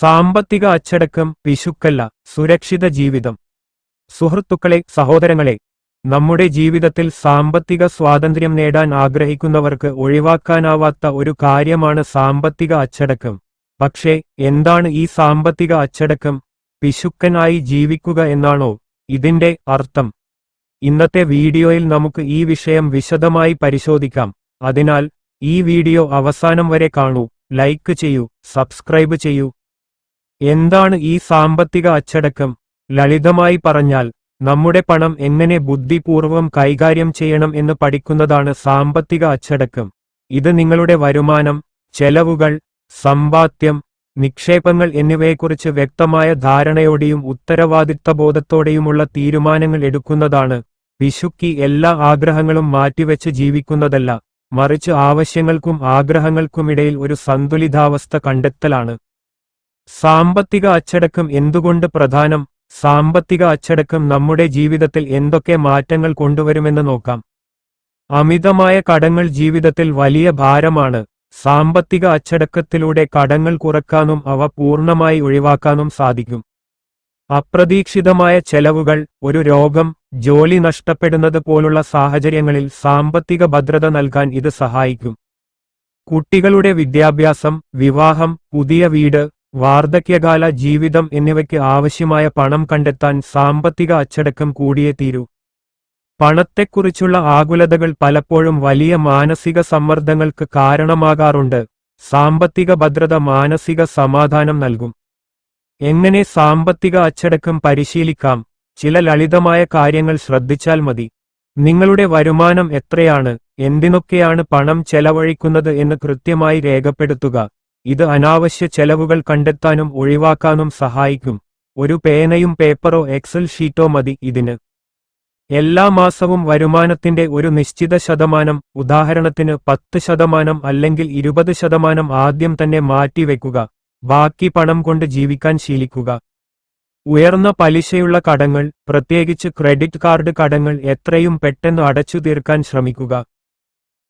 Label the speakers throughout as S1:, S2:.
S1: സാമ്പത്തിക അച്ചടക്കം പിശുക്കല്ല, സുരക്ഷിത ജീവിതം. സുഹൃത്തുക്കളെ, സഹോദരങ്ങളെ, നമ്മുടെ ജീവിതത്തിൽ സാമ്പത്തിക സ്വാതന്ത്ര്യം നേടാൻ ആഗ്രഹിക്കുന്നവർക്ക് ഒഴിവാക്കാനാവാത്ത ഒരു കാര്യമാണ് സാമ്പത്തിക അച്ചടക്കം. പക്ഷേ എന്താണ് ഈ സാമ്പത്തിക അച്ചടക്കം? പിശുക്കനായി ജീവിക്കുക എന്നാണോ ഇതിന്റെ അർത്ഥം? ഇന്നത്തെ വീഡിയോയിൽ നമുക്ക് ഈ വിഷയം വിശദമായി പരിശോധിക്കാം. അതിനാൽ ഈ വീഡിയോ അവസാനം വരെ കാണൂ, ലൈക്ക് ചെയ്യൂ, സബ്സ്ക്രൈബ് ചെയ്യൂ. എന്താണ് ഈ സാമ്പത്തിക അച്ചടക്കം? ലളിതമായി പറഞ്ഞാൽ, നമ്മുടെ പണം എങ്ങനെ ബുദ്ധിപൂർവ്വം കൈകാര്യം ചെയ്യണം എന്ന് പഠിക്കുന്നതാണ് സാമ്പത്തിക അച്ചടക്കം. ഇത് നിങ്ങളുടെ വരുമാനം, ചെലവുകൾ, സമ്പാദ്യം, നിക്ഷേപങ്ങൾ എന്നിവയെക്കുറിച്ച് വ്യക്തമായ ധാരണയോടെയും ഉത്തരവാദിത്തബോധത്തോടെയുമുള്ള തീരുമാനങ്ങൾ എടുക്കുന്നതാണ്. പിശുക്കി എല്ലാ ആഗ്രഹങ്ങളും മാറ്റിവെച്ച് ജീവിക്കുന്നതല്ല, മറിച്ച് ആവശ്യങ്ങൾക്കും ആഗ്രഹങ്ങൾക്കുമിടയിൽ ഒരു സന്തുലിതാവസ്ഥ കണ്ടെത്തലാണ്. സാമ്പത്തിക അച്ചടക്കം എന്തുകൊണ്ട് പ്രധാനം? സാമ്പത്തിക അച്ചടക്കം നമ്മുടെ ജീവിതത്തിൽ എന്തൊക്കെ മാറ്റങ്ങൾ കൊണ്ടുവരുമെന്ന് നോക്കാം. അമിതമായ കടങ്ങൾ ജീവിതത്തിൽ വലിയ ഭാരമാണ്. സാമ്പത്തിക അച്ചടക്കത്തിലൂടെ കടങ്ങൾ കുറയ്ക്കാനും അവ പൂർണ്ണമായി ഒഴിവാക്കാനും സാധിക്കും. അപ്രതീക്ഷിതമായ ചെലവുകൾ, ഒരു രോഗം, ജോലി നഷ്ടപ്പെടുന്നത് പോലുള്ള സാഹചര്യങ്ങളിൽ സാമ്പത്തിക ഭദ്രത നൽകാൻ ഇത് സഹായിക്കും. കുട്ടികളുടെ വിദ്യാഭ്യാസം, വിവാഹം, പുതിയ വീട്, വാർദ്ധക്യകാല ജീവിതം എന്നിവയ്ക്ക് ആവശ്യമായ പണം കണ്ടെത്താൻ സാമ്പത്തിക അച്ചടക്കം കൂടിയേ തീരൂ. പണത്തെക്കുറിച്ചുള്ള ആകുലതകൾ പലപ്പോഴും വലിയ മാനസിക സമ്മർദ്ദങ്ങൾക്ക് കാരണമാകാറുണ്ട്. സാമ്പത്തിക ഭദ്രത മാനസിക സമാധാനം നൽകും. എങ്ങനെ സാമ്പത്തിക അച്ചടക്കം പരിശീലിക്കാം? ചില ലളിതമായ കാര്യങ്ങൾ ശ്രദ്ധിച്ചാൽ മതി. നിങ്ങളുടെ വരുമാനം എത്രയാണ്, എന്തിനൊക്കെയാണ് പണം ചെലവഴിക്കുന്നത് എന്ന് കൃത്യമായി രേഖപ്പെടുത്തുക. ഇത് അനാവശ്യ ചെലവുകൾ കണ്ടെത്താനും ഒഴിവാക്കാനും സഹായിക്കും. ഒരു പേനയും പേപ്പറോ എക്സൽ ഷീറ്റോ മതി ഇതിന്. എല്ലാ മാസവും വരുമാനത്തിന്റെ ഒരു നിശ്ചിത ശതമാനം, ഉദാഹരണത്തിന് 10% അല്ലെങ്കിൽ 20% ആദ്യം തന്നെ മാറ്റിവെക്കുക. ബാക്കി പണം കൊണ്ട് ജീവിക്കാൻ ശീലിക്കുക. ഉയർന്ന പലിശയുള്ള കടങ്ങൾ, പ്രത്യേകിച്ച് ക്രെഡിറ്റ് കാർഡ് കടങ്ങൾ എത്രയും പെട്ടെന്ന് അടച്ചു തീർക്കാൻ ശ്രമിക്കുക.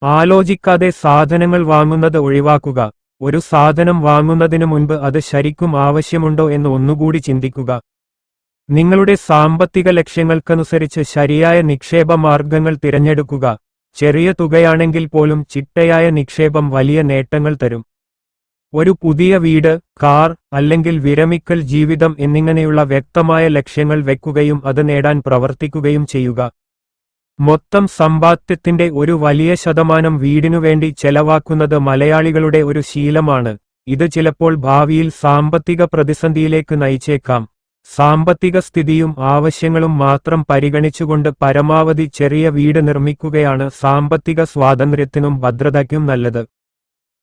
S1: ആലോചിക്കാതെ സാധനങ്ങൾ വാങ്ങുന്നത് ഒഴിവാക്കുക. ഒരു സാധനം വാങ്ങുന്നതിനു മുൻപ് അത് ശരിക്കും ആവശ്യമുണ്ടോ എന്ന് ഒന്നുകൂടി ചിന്തിക്കുക. നിങ്ങളുടെ സാമ്പത്തിക ലക്ഷ്യങ്ങൾക്കനുസരിച്ച് ശരിയായ നിക്ഷേപ മാർഗങ്ങൾ തിരഞ്ഞെടുക്കുക. ചെറിയ തുകയാണെങ്കിൽ പോലും ചിട്ടയായ നിക്ഷേപം വലിയ നേട്ടങ്ങൾ തരും. ഒരു പുതിയ വീട്, കാർ അല്ലെങ്കിൽ വിരമിക്കൽ ജീവിതം എന്നിങ്ങനെയുള്ള വ്യക്തമായ ലക്ഷ്യങ്ങൾ വെക്കുകയും അത് നേടാൻ പ്രവർത്തിക്കുകയും ചെയ്യുക. മൊത്തം സമ്പാദ്യത്തിന്റെ ഒരു വലിയ ശതമാനം വീടിനുവേണ്ടി ചെലവാക്കുന്നത് മലയാളികളുടെ ഒരു ശീലമാണ്. ഇത് ചിലപ്പോൾ ഭാവിയിൽ സാമ്പത്തിക പ്രതിസന്ധിയിലേക്ക് നയിച്ചേക്കാം. സാമ്പത്തിക സ്ഥിതിയും ആവശ്യങ്ങളും മാത്രം പരിഗണിച്ചുകൊണ്ട് പരമാവധി ചെറിയ വീട് നിർമ്മിക്കുകയാണ് സാമ്പത്തിക സ്വാതന്ത്ര്യത്തിനും ഭദ്രതയ്ക്കും നല്ലത്.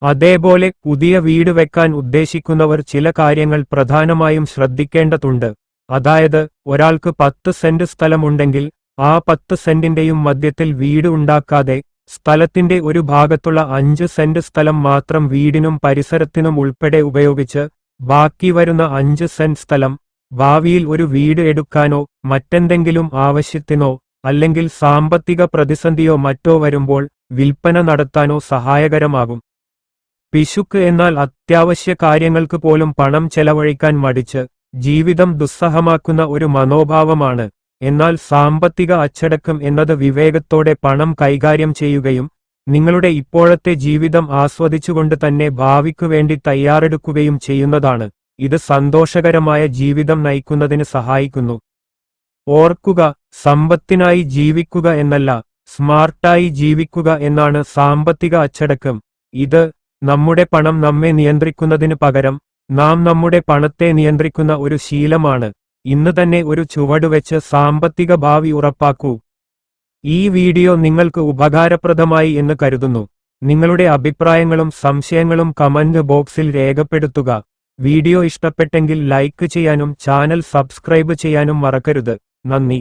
S1: അതേപോലെ പുതിയ വീട് വെക്കാൻ ഉദ്ദേശിക്കുന്നവർ ചില കാര്യങ്ങൾ പ്രധാനമായും ശ്രദ്ധിക്കേണ്ടതുണ്ട്. അതായത്, ഒരാൾക്ക് 10 സെന്റ് സ്ഥലമുണ്ടെങ്കിൽ ആ 10 സെന്റിന്റെയും മധ്യത്തിൽ വീട് ഉണ്ടാക്കാതെ സ്ഥലത്തിന്റെ ഒരു ഭാഗത്തുള്ള 5 സെന്റ് സ്ഥലം മാത്രം വീടിനും പരിസരത്തിനും ഉൾപ്പെടെ ഉപയോഗിച്ച് ബാക്കി വരുന്ന 5 സെന്റ് സ്ഥലം ഭാവിയിൽ ഒരു വീട് എടുക്കാനോ മറ്റെന്തെങ്കിലും ആവശ്യത്തിനോ അല്ലെങ്കിൽ സാമ്പത്തിക പ്രതിസന്ധിയോ മറ്റോ വരുമ്പോൾ വിൽപ്പന നടത്താനോ സഹായകരമാകും. പിശുക്ക് എന്നാൽ അത്യാവശ്യ കാര്യങ്ങൾക്ക് പോലും പണം ചെലവഴിക്കാൻ മടിച്ച് ജീവിതം ദുസ്സഹമാക്കുന്ന ഒരു മനോഭാവമാണ്. എന്നാൽ സാമ്പത്തിക അച്ചടക്കം എന്നത് വിവേകത്തോടെ പണം കൈകാര്യം ചെയ്യുകയും നിങ്ങളുടെ ഇപ്പോഴത്തെ ജീവിതം ആസ്വദിച്ചുകൊണ്ട് തന്നെ ഭാവിക്കു വേണ്ടി തയ്യാറെടുക്കുകയും ചെയ്യുന്നതാണ്. ഇത് സന്തോഷകരമായ ജീവിതം നയിക്കുന്നതിന് സഹായിക്കുന്നു. ഓർക്കുക, സമ്പത്തിനായി ജീവിക്കുക എന്നല്ല, സ്മാർട്ടായി ജീവിക്കുക എന്നാണ് സാമ്പത്തിക അച്ചടക്കം. ഇത് നമ്മുടെ പണം നമ്മെ നിയന്ത്രിക്കുന്നതിന് പകരം നാം നമ്മുടെ പണത്തെ നിയന്ത്രിക്കുന്ന ഒരു ശീലമാണ്. ഇന്ന് തന്നെ ഒരു ചുവടുവെച്ച് സാമ്പത്തിക ഭാവി ഉറപ്പാക്കൂ. ഈ വീഡിയോ നിങ്ങൾക്ക് ഉപകാരപ്രദമായി എന്ന് കരുതുന്നു. നിങ്ങളുടെ അഭിപ്രായങ്ങളും സംശയങ്ങളും കമന്റ് ബോക്സിൽ രേഖപ്പെടുത്തുക. വീഡിയോ ഇഷ്ടപ്പെട്ടെങ്കിൽ ലൈക്ക് ചെയ്യാനും ചാനൽ സബ്സ്ക്രൈബ് ചെയ്യാനും മറക്കരുത്. നന്ദി.